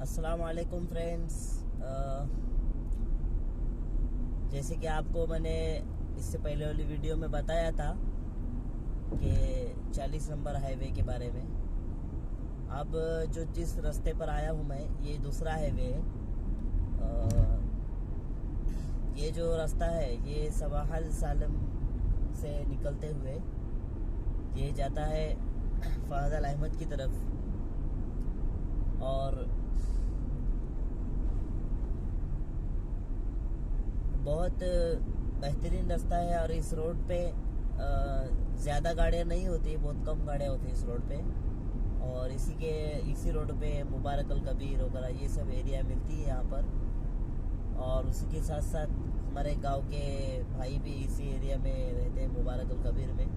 अस्सलाम वालेकुम फ्रेंड्स। जैसे कि आपको मैंने इससे पहले वाली वीडियो में बताया था कि 40 नंबर हाईवे के बारे में। अब जो जिस रास्ते पर आया हूँ मैं, ये दूसरा हाईवे है। ये जो रास्ता है ये सवाहल सालम से निकलते हुए ये जाता है फहद अल अहमद की तरफ। और बहुत बेहतरीन रास्ता है और इस रोड पे ज़्यादा गाड़ियाँ नहीं होती, बहुत कम गाड़ियाँ होती इस रोड पे। और इसी रोड पे मुबारक अल कबीर वगैरह ये सब एरिया मिलती है यहाँ पर। और उसी के साथ साथ हमारे गांव के भाई भी इसी एरिया में रहते हैं, मुबारक अल कबीर में।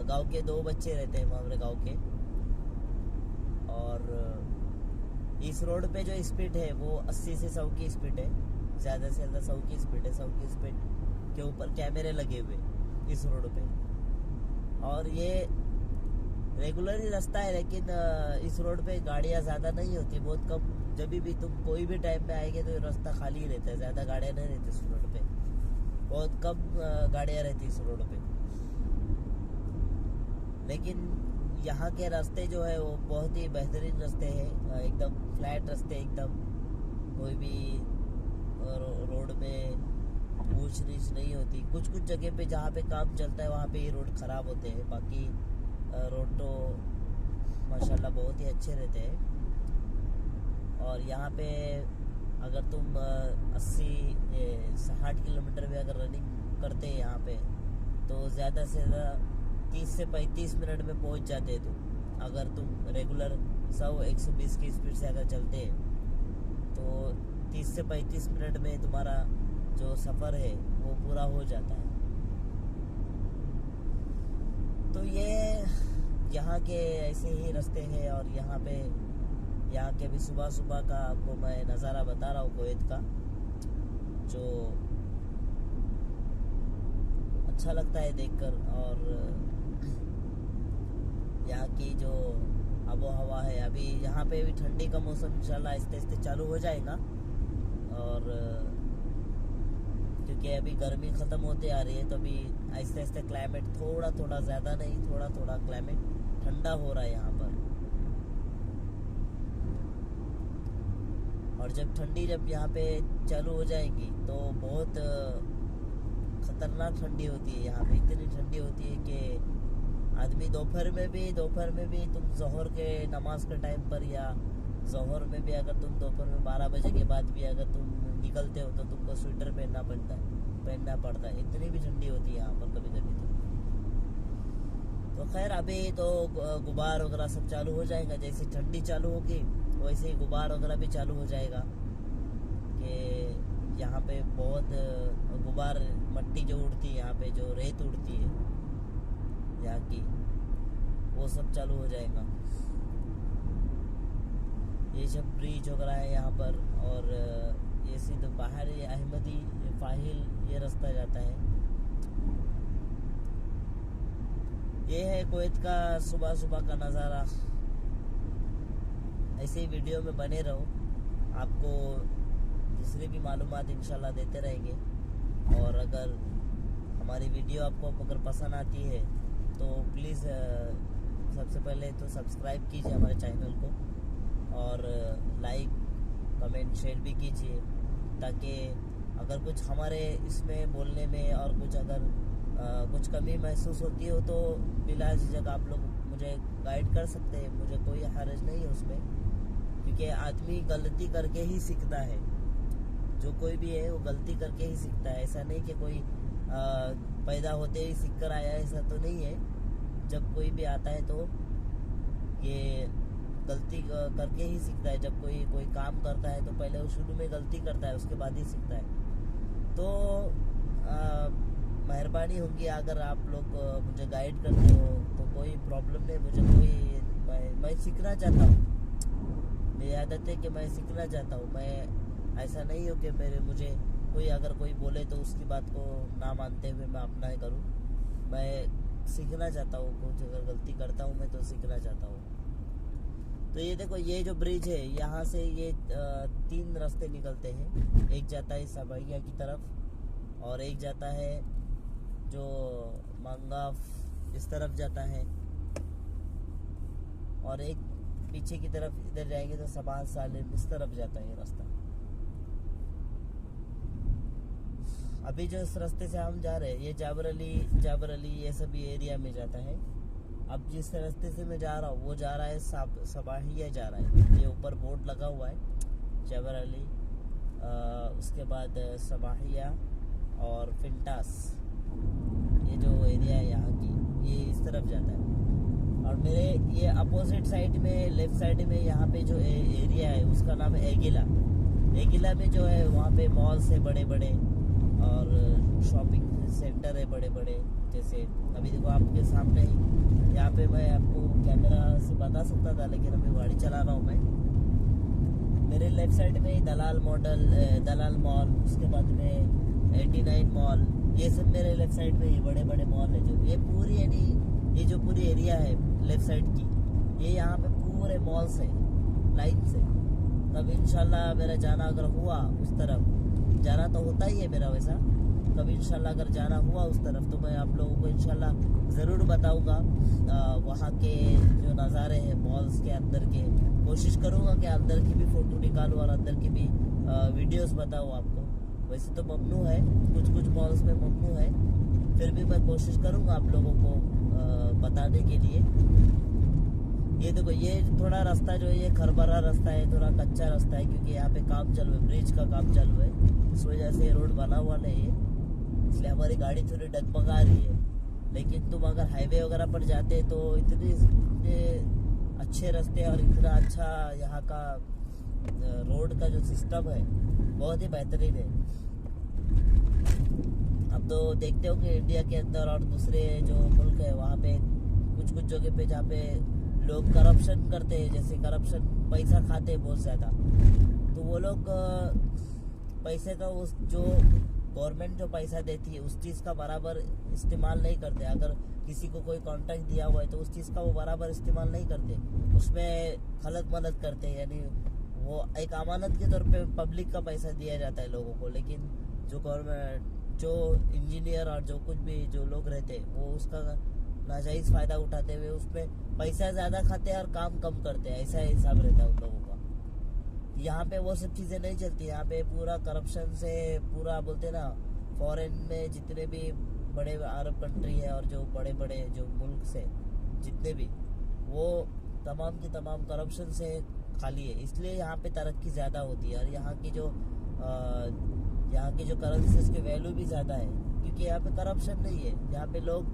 गांव के 2 बच्चे रहते हैं हमारे गांव के। और इस रोड पे जो स्पीड है वो 80 से 100 की स्पीड है, ज़्यादा से ज़्यादा 100 की स्पीड है। 100 की स्पीड के ऊपर कैमरे लगे हुए इस रोड पे। और ये रेगुलर ही रास्ता है, लेकिन इस रोड पे गाड़ियाँ ज़्यादा नहीं होती, बहुत कम। जब भी तुम कोई भी टाइम पे आएंगे तो ये रास्ता खाली ही रहता है, ज़्यादा गाड़ियाँ नहीं रहती इस रोड पे, बहुत कम गाड़ियाँ रहती इस रोड पे। लेकिन यहाँ के रास्ते जो है वो बहुत ही बेहतरीन रास्ते हैं, एकदम फ्लैट रास्ते, एकदम कोई भी रोड में ऊंच नीच नहीं होती। कुछ कुछ जगह पे जहाँ पे काम चलता है वहाँ पे ये रोड ख़राब होते हैं, बाकी रोड तो माशाल्लाह बहुत ही अच्छे रहते हैं। और यहाँ पे अगर तुम 80-60 किलोमीटर भी अगर रनिंग करते हैं यहाँ पे तो ज़्यादा से ज़्यादा 30 से 35 मिनट में पहुँच जाते हैं तुम। अगर तुम रेगुलर 100-120 की स्पीड से अगर चलते हैं तो 30 से 35 मिनट में तुम्हारा जो सफ़र है वो पूरा हो जाता है। तो ये यहाँ के ऐसे ही रास्ते हैं। और यहाँ के अभी सुबह सुबह का आपको मैं नज़ारा बता रहा हूँ कुवैत का, जो अच्छा लगता है देखकर। और यहाँ की जो आबो हवा है, अभी यहाँ पे भी ठंडी का मौसम इंशाल्लाह आहिस्ते आहिस्ते चालू हो जाएगा। और क्योंकि अभी गर्मी ख़त्म होते आ रही है तो अभी आहिस्ते आहिस्ते क्लाइमेट थोड़ा थोड़ा, ज़्यादा नहीं, थोड़ा थोड़ा क्लाइमेट ठंडा हो रहा है यहाँ पर। और जब ठंडी जब यहाँ पे चालू हो जाएगी तो बहुत ख़तरनाक ठंडी होती है यहाँ पे। इतनी ठंडी होती है कि आदमी दोपहर में भी तुम जोहर के नमाज के टाइम पर या जोहर में भी अगर तुम दोपहर में 12 बजे के बाद भी अगर तुम निकलते हो तो तुमको स्वेटर पहनना पड़ता है। इतनी भी ठंडी होती है यहाँ पर कभी कभी तो खैर अभी तो गुबार वगैरह सब चालू हो जाएगा। जैसे ठंडी चालू होगी वैसे ही गुबार वगैरह भी चालू हो जाएगा कि यहाँ पे बहुत गुबार, मट्टी जो उड़ती है यहाँ पे, जो रेत उड़ती है यहाँ की, वो सब चालू हो जाएगा। ये सब ब्रिज वगैरह है यहाँ पर। और ये सीधे बाहर अहमदी फाहिल ये रास्ता जाता है। ये है कुवैत का सुबह सुबह का नज़ारा। ऐसे ही वीडियो में बने रहो, आपको दूसरी भी मालूमात इंशाल्लाह देते रहेंगे। और अगर हमारी वीडियो आपको अगर पसंद आती है तो प्लीज़ सबसे पहले तो सब्सक्राइब कीजिए हमारे चैनल को, और लाइक कमेंट शेयर भी कीजिए, ताकि अगर कुछ हमारे इसमें बोलने में और कुछ अगर कुछ कमी महसूस होती हो तो बिला झिझक आप लोग मुझे गाइड कर सकते हैं। मुझे कोई हर्ज नहीं है उसमें, क्योंकि आदमी गलती करके ही सीखता है। जो कोई भी है वो गलती करके ही सीखता है। ऐसा नहीं कि कोई पैदा होते ही सीख कर आया, ऐसा तो नहीं है। जब कोई भी आता है तो ये गलती करके ही सीखता है। जब कोई काम करता है तो पहले वो शुरू में गलती करता है, उसके बाद ही सीखता है। तो मेहरबानी होगी अगर आप लोग मुझे गाइड करते हो तो कोई प्रॉब्लम नहीं। मैं सीखना चाहता हूँ, मेरी आदत है कि मैं सीखना चाहता हूँ। मैं ऐसा नहीं हो कि मुझे अगर कोई बोले तो उसकी बात को ना मानते हुए मैं अपना ही करूँ। मैं सीखना चाहता हूँ, कुछ अगर गलती करता हूँ मैं तो सीखना चाहता हूँ। तो ये देखो, ये जो ब्रिज है यहाँ से ये 3 रास्ते निकलते हैं। एक जाता है सबैया की तरफ और एक जाता है जो मंगाफ इस तरफ जाता है और एक पीछे की तरफ इधर जाएंगे तो सबाह सालिम इस तरफ जाता है ये रास्ता। अभी जो इस रास्ते से हम जा रहे हैं ये जाबर अली ये सब एरिया में जाता है। अब जिस रास्ते से मैं जा रहा हूँ वो जा रहा है सबाहिया जा रहा है। ये ऊपर बोर्ड लगा हुआ है जाबर अली, उसके बाद सबाहिया और फिंटास, ये जो एरिया है यहाँ की ये इस तरफ जाता है। और मेरे ये अपोजिट साइड में लेफ्ट साइड में यहाँ पे जो एरिया है उसका नाम है एगिला में जो है वहाँ पे मॉल्स है बड़े बड़े और शॉपिंग सेंटर है बड़े बड़े। जैसे अभी देखो आपके सामने ही, यहाँ पे मैं आपको कैमरा से बता सकता था लेकिन अभी गाड़ी चला रहा हूँ मैं। मेरे लेफ्ट साइड में दलाल मॉल, उसके बाद में 89 मॉल, ये सब मेरे लेफ्ट साइड में ही बड़े बड़े मॉल है। जो ये पूरी यानी ये जो पूरी एरिया है लेफ्ट साइड की, ये यहाँ पे पूरे मॉल्स है लाइन से। तब इंशाल्लाह मेरा जाना अगर हुआ उस तरफ, जाना तो होता ही है मेरा वैसा, कभी इंशाल्लाह अगर जाना हुआ उस तरफ तो मैं आप लोगों को इंशाल्लाह ज़रूर बताऊंगा वहाँ के जो नज़ारे हैं मॉल्स के अंदर के। कोशिश करूंगा कि अंदर की भी फ़ोटो निकालूँ और अंदर की भी वीडियोस बताऊँ आपको। वैसे तो ममनू है, कुछ मॉल्स में ममनू है, फिर भी मैं कोशिश करूंगा आप लोगों को बताने के लिए। ये देखो, ये थोड़ा रास्ता जो है ये खरबरा रास्ता है, थोड़ा कच्चा रास्ता है क्योंकि यहाँ पे काम चालू है, ब्रिज का काम चालू है, इस वजह से रोड बना हुआ नहीं है, इसलिए हमारी गाड़ी थोड़ी डगमगा रही है। लेकिन तुम अगर हाईवे वगैरह पर जाते तो इतने अच्छे रास्ते और इतना अच्छा यहाँ का रोड का जो सिस्टम है बहुत ही बेहतरीन है। अब तो देखते हो कि इंडिया के अंदर और दूसरे जो मुल्क है वहाँ पे कुछ जगह पे जहाँ पे लोग करप्शन करते हैं, जैसे करप्शन पैसा खाते हैं बहुत ज़्यादा, तो वो लोग पैसे का उस जो गवर्नमेंट जो पैसा देती है उस चीज़ का बराबर इस्तेमाल नहीं करते। अगर किसी को कोई कॉन्ट्रैक्ट दिया हुआ है तो उस चीज़ का वो बराबर इस्तेमाल नहीं करते, उसमें खलत मदद करते हैं। यानी वो एक अमानत के तौर पे पब्लिक का पैसा दिया जाता है लोगों को, लेकिन जो गवर्नमेंट जो इंजीनियर और जो कुछ भी जो लोग रहते हैं वो उसका नाजायज़ फ़ायदा उठाते हुए उसमें पैसा ज़्यादा खाते हैं और काम कम करते हैं, ऐसा हिसाब रहता है उन लोगों का। यहाँ पे वो सब चीज़ें नहीं चलती, यहाँ पे पूरा करप्शन से पूरा बोलते ना, फॉरेन में जितने भी बड़े अरब कंट्री है और जो बड़े बड़े जो मुल्क से जितने भी, वो तमाम की तमाम करप्शन से खाली है, इसलिए यहाँ पे तरक्की ज़्यादा होती है। और यहाँ की जो करेंसीज की वैल्यू भी ज़्यादा है क्योंकि यहाँ पे करप्शन नहीं है। यहाँ पे लोग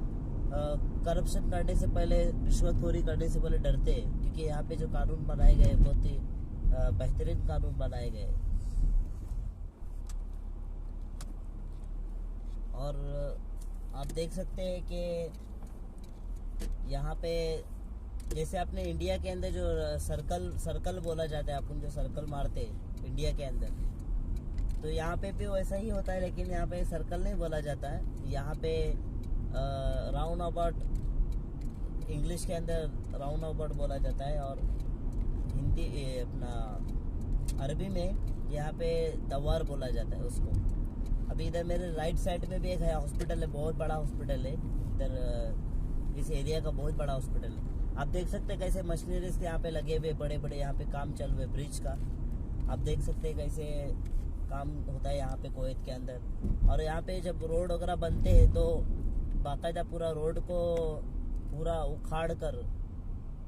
करप्शन करने से पहले, रिश्वतखोरी करने से पहले डरते हैं क्योंकि यहाँ पे जो कानून बनाए गए बहुत ही बेहतरीन कानून बनाए गए। और आप देख सकते हैं कि यहाँ पे जैसे अपने इंडिया के अंदर जो सर्कल बोला जाता है, अपन जो सर्कल मारते हैं इंडिया के अंदर, तो यहाँ पे भी वैसा ही होता है, लेकिन यहाँ पे सर्कल नहीं बोला जाता है, यहाँ पे राउंड अबाउट, इंग्लिश के अंदर राउंड अबाउट बोला जाता है और हिंदी अपना अरबी में यहाँ पे दवार बोला जाता है उसको। अभी इधर मेरे राइट साइड में भी एक है हॉस्पिटल है, बहुत बड़ा हॉस्पिटल है इधर, इस एरिया का बहुत बड़ा हॉस्पिटल है। आप देख सकते हैं कैसे मशीनरीज यहाँ पे लगे हुए बड़े बड़े, यहाँ पे काम चल रहे ब्रिज का, आप देख सकते हैं कैसे काम होता है यहाँ पे कुवैत के अंदर। और यहाँ पे जब रोड वगैरह बनते हैं तो बाकायदा पूरा रोड को पूरा उखाड़ कर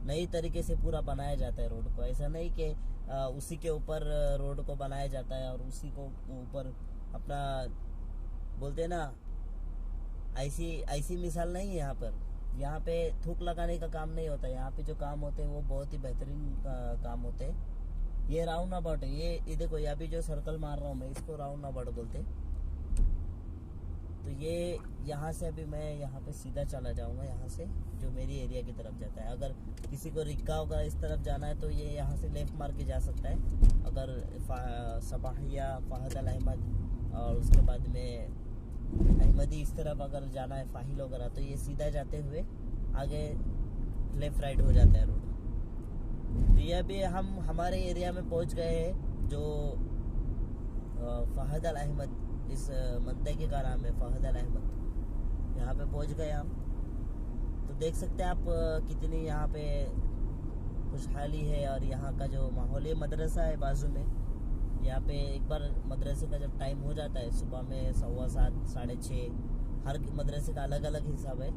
नई तरीके से पूरा बनाया जाता है रोड को। ऐसा नहीं कि उसी के ऊपर रोड को बनाया जाता है और उसी को ऊपर अपना बोलते हैं ना, ऐसी मिसाल नहीं है यहाँ पर। यहाँ पे थूक लगाने का काम नहीं होता, यहाँ पे जो काम होते हैं वो बहुत ही बेहतरीन काम होते हैं। ये राउंड अबाउट है, ये देखो, यहाँ भी जो सर्कल मार रहा हूँ मैं इसको राउंड अबाउट बोलते हैं। तो ये यहाँ से अभी मैं यहाँ पे सीधा चला जाऊँगा, यहाँ से जो मेरी एरिया की तरफ जाता है। अगर किसी को रिक्का वगैरह इस तरफ जाना है तो ये यहाँ से लेफ्ट मार के जा सकता है। अगर सबाहिया, फहद अल अहमद और उसके बाद में अहमदी इस तरफ अगर जाना है, फाहिल वगैरह, तो ये सीधा जाते हुए आगे लेफ्ट राइट हो जाता है रोड। तो ये अभी हम हमारे एरिया में पहुंच गए हैं, जो फहद अल अहमद, इस मंतके का नाम है फहद अल अहमद। यहाँ पे पहुंच गए हम। तो देख सकते हैं आप कितनी यहाँ पे खुशहाली है। और यहाँ का जो माहौल है, मदरसा है बाजू में। यहाँ पे एक बार मदरसे का जब टाइम हो जाता है, सुबह में 7:15 6:30, हर मदरसे का अलग अलग हिसाब है,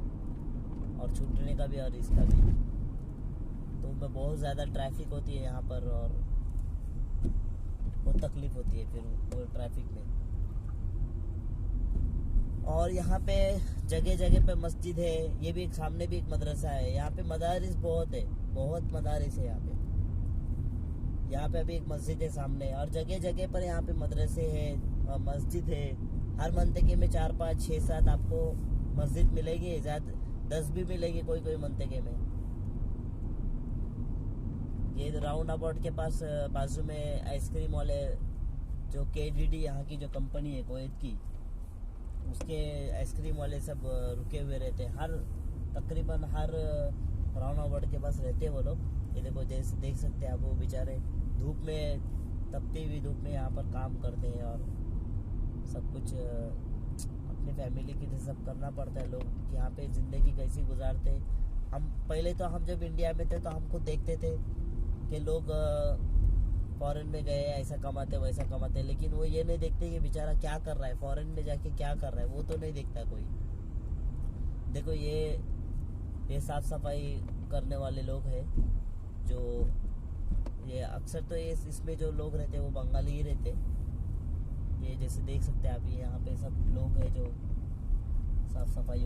और छूटने का भी और इसका भी। तो उनमें बहुत ज़्यादा ट्रैफिक होती है यहाँ पर, और बहुत तकलीफ होती है फिर वो ट्रैफिक में। और यहाँ पे जगह जगह पे मस्जिद है। ये भी एक सामने भी एक मदरसा है। यहाँ पे मदारिस बहुत है, बहुत मदारिस है यहाँ पे। यहाँ पे अभी एक मस्जिद है सामने, और जगह जगह पर यहाँ पे मदरसे है, मस्जिद है। हर मंतके में 4 5 6 7 आपको मस्जिद मिलेगी, ज़्यादा 10 भी मिलेगी कोई कोई मंतके में। ये राउंड अबाउट के पास बाजू में आइसक्रीम वाले, जो KDD यहाँ की जो कंपनी है कुवैत की, उसके आइसक्रीम वाले सब रुके हुए रहते हैं। तकरीबन हर राउंड अबाउट के पास रहते हैं वो लोग। ये देखो, जैसे देख सकते हैं आप, वो बेचारे धूप में, तपती हुई धूप में यहाँ पर काम करते हैं, और सब कुछ अपनी फैमिली के लिए सब करना पड़ता है। लोग यहाँ पे ज़िंदगी कैसी गुजारते हैं। हम पहले तो हम जब इंडिया में थे तो हम खुद देखते थे कि लोग फॉरेन में गए, ऐसा कमाते वैसा कमाते, लेकिन वो ये नहीं देखते कि बेचारा क्या कर रहा है, फॉरेन में जाके क्या कर रहा है, वो तो नहीं देखता कोई। देखो ये साफ सफाई करने वाले लोग हैं, जो ये अक्सर तो ये इसमें जो लोग रहते हैं वो बंगाली ही रहते। ये जैसे देख सकते हैं आप, ये यहाँ पे सब लोग हैं जो साफ सफाई